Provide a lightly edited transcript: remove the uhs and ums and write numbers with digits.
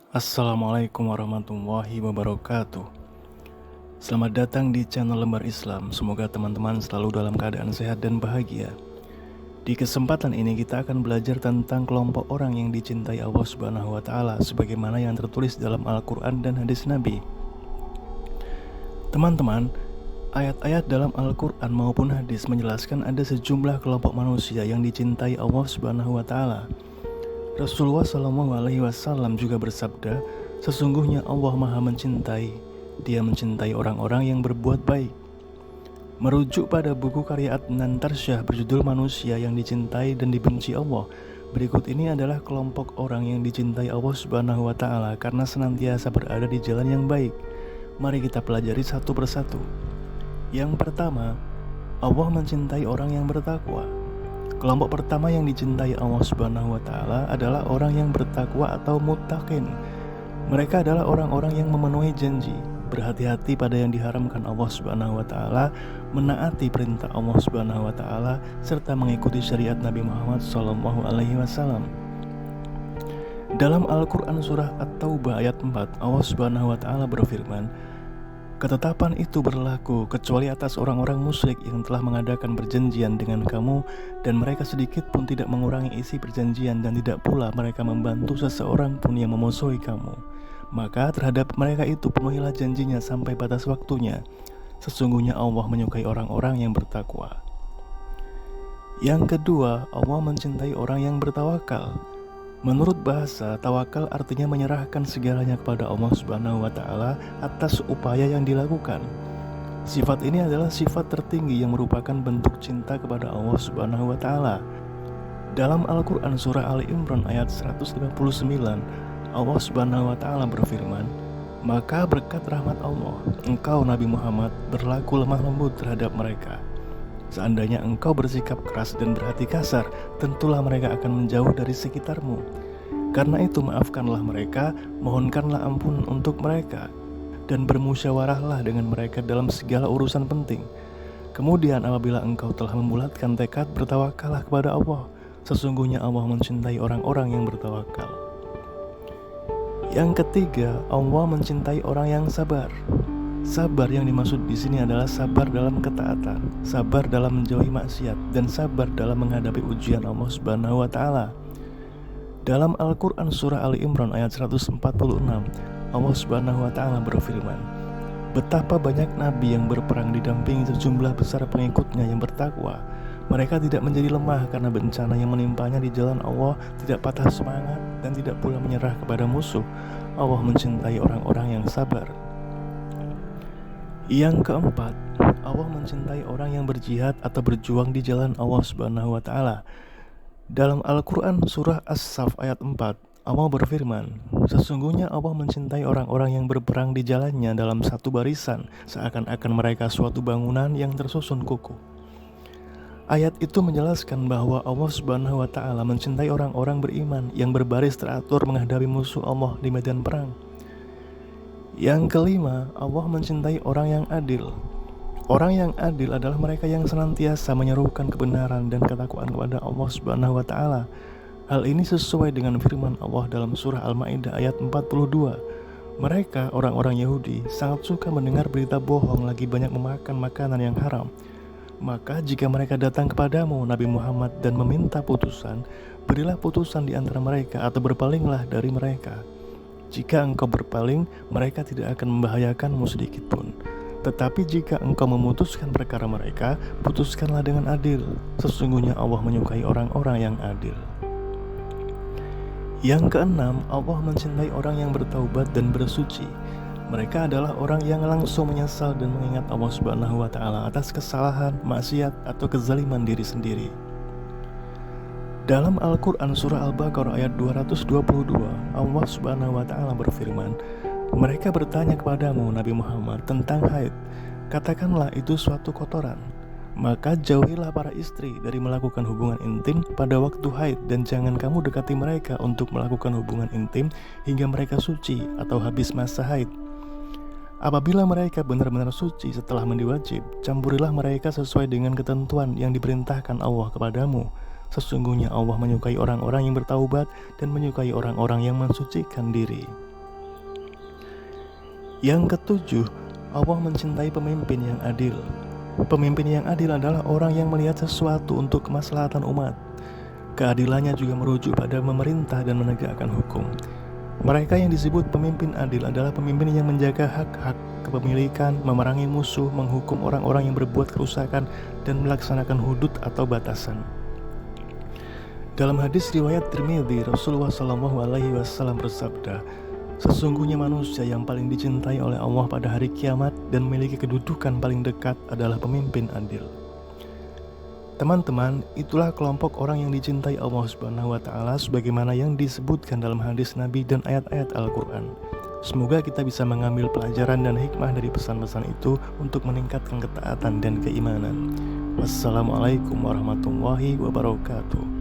Assalamualaikum warahmatullahi wabarakatuh. Selamat datang di channel Lembar Islam. Semoga teman-teman selalu dalam keadaan sehat dan bahagia. Di kesempatan ini kita akan belajar tentang kelompok orang yang dicintai Allah Subhanahu wa taala sebagaimana yang tertulis dalam Al-Qur'an dan hadis Nabi. Teman-teman, ayat-ayat dalam Al-Qur'an maupun hadis menjelaskan ada sejumlah kelompok manusia yang dicintai Allah Subhanahu wa taala. Rasulullah SAW juga bersabda, sesungguhnya Allah Maha mencintai. Dia mencintai orang-orang yang berbuat baik. Merujuk pada buku karya Adnan Tarsyah berjudul Manusia yang Dicintai dan Dibenci Allah, berikut ini adalah kelompok orang yang dicintai Allah Subhanahu wa taala karena senantiasa berada di jalan yang baik. Mari kita pelajari satu persatu. Yang pertama, Allah mencintai orang yang bertakwa. Kelompok pertama yang dicintai Allah Subhanahu wa taala adalah orang yang bertakwa atau muttaqin. Mereka adalah orang-orang yang memenuhi janji, berhati-hati pada yang diharamkan Allah Subhanahu wa taala, menaati perintah Allah Subhanahu wa taala serta mengikuti syariat Nabi Muhammad SAW. Dalam Al-Qur'an surah At-Taubah ayat 4, Allah Subhanahu wa taala berfirman, ketetapan itu berlaku kecuali atas orang-orang musyrik yang telah mengadakan perjanjian dengan kamu dan mereka sedikit pun tidak mengurangi isi perjanjian dan tidak pula mereka membantu seseorang pun yang memusuhi kamu. Maka terhadap mereka itu penuhilah janjinya sampai batas waktunya. Sesungguhnya Allah menyukai orang-orang yang bertakwa. Yang kedua, Allah mencintai orang yang bertawakal. Menurut bahasa, tawakal artinya menyerahkan segalanya kepada Allah Subhanahu wa taala atas upaya yang dilakukan. Sifat ini adalah sifat tertinggi yang merupakan bentuk cinta kepada Allah Subhanahu wa taala. Dalam Al-Qur'an surah Ali Imran ayat 159, Allah Subhanahu wa taala berfirman, "Maka berkat rahmat Allah, engkau Nabi Muhammad berlaku lemah lembut terhadap mereka. Seandainya engkau bersikap keras dan berhati kasar, tentulah mereka akan menjauh dari sekitarmu. Karena itu maafkanlah mereka, mohonkanlah ampun untuk mereka, dan bermusyawarahlah dengan mereka dalam segala urusan penting. Kemudian apabila engkau telah membulatkan tekad, bertawakallah kepada Allah. Sesungguhnya Allah mencintai orang-orang yang bertawakal." Yang ketiga, Allah mencintai orang yang sabar. Sabar yang dimaksud di sini adalah sabar dalam ketaatan, sabar dalam menjauhi maksiat, dan sabar dalam menghadapi ujian Allah Subhanahu wa taala. Dalam Al-Qur'an surah Ali Imran ayat 146, Allah Subhanahu wa taala berfirman, betapa banyak nabi yang berperang didampingi sejumlah besar pengikutnya yang bertakwa. Mereka tidak menjadi lemah karena bencana yang menimpanya di jalan Allah, tidak patah semangat, dan tidak pula menyerah kepada musuh. Allah mencintai orang-orang yang sabar. Yang keempat, Allah mencintai orang yang berjihad atau berjuang di jalan Allah Subhanahu wa taala. Dalam Al-Qur'an surah As-Saff ayat 4, Allah berfirman, sesungguhnya Allah mencintai orang-orang yang berperang di jalannya dalam satu barisan, seakan-akan mereka suatu bangunan yang tersusun kukuh. Ayat itu menjelaskan bahwa Allah Subhanahu wa taala mencintai orang-orang beriman yang berbaris teratur menghadapi musuh Allah di medan perang. Yang kelima, Allah mencintai orang yang adil. Orang yang adil adalah mereka yang senantiasa menyerukan kebenaran dan ketakwaan kepada Allah Subhanahu wa taala. Hal ini sesuai dengan firman Allah dalam surah Al-Maidah ayat 42. Mereka, orang-orang Yahudi, sangat suka mendengar berita bohong lagi banyak memakan makanan yang haram. Maka jika mereka datang kepadamu Nabi Muhammad dan meminta putusan, berilah putusan di antara mereka atau berpalinglah dari mereka. Jika engkau berpaling, mereka tidak akan membahayakanmu sedikit pun. Tetapi jika engkau memutuskan perkara mereka, putuskanlah dengan adil. Sesungguhnya Allah menyukai orang-orang yang adil. Yang keenam, Allah mencintai orang yang bertaubat dan bersuci. Mereka adalah orang yang langsung menyesal dan mengingat Allah Subhanahu wa taala atas kesalahan, maksiat, atau kezaliman diri sendiri. Dalam Al-Qur'an surah Al-Baqarah ayat 222, Allah Subhanahu wa taala berfirman, mereka bertanya kepadamu Nabi Muhammad tentang haid. Katakanlah itu suatu kotoran. Maka jauhilah para istri dari melakukan hubungan intim pada waktu haid, dan jangan kamu dekati mereka untuk melakukan hubungan intim hingga mereka suci atau habis masa haid. Apabila mereka benar-benar suci setelah mandi wajib, campurilah mereka sesuai dengan ketentuan yang diperintahkan Allah kepadamu. Sesungguhnya Allah menyukai orang-orang yang bertaubat dan menyukai orang-orang yang mensucikan diri. Yang ketujuh, Allah mencintai pemimpin yang adil. Pemimpin yang adil adalah orang yang melihat sesuatu untuk kemaslahatan umat. Keadilannya juga merujuk pada memerintah dan menegakkan hukum. Mereka yang disebut pemimpin adil adalah pemimpin yang menjaga hak-hak kepemilikan, memerangi musuh, menghukum orang-orang yang berbuat kerusakan, dan melaksanakan hudud atau batasan. Dalam hadis riwayat Tirmidzi, Rasulullah SAW bersabda, "Sesungguhnya manusia yang paling dicintai oleh Allah pada hari kiamat dan memiliki kedudukan paling dekat adalah pemimpin adil." Teman-teman, itulah kelompok orang yang dicintai Allah Subhanahu wa Ta'ala sebagaimana yang disebutkan dalam hadis Nabi dan ayat-ayat Al-Quran. Semoga kita bisa mengambil pelajaran dan hikmah dari pesan-pesan itu untuk meningkatkan ketaatan dan keimanan. Wassalamualaikum warahmatullahi wabarakatuh.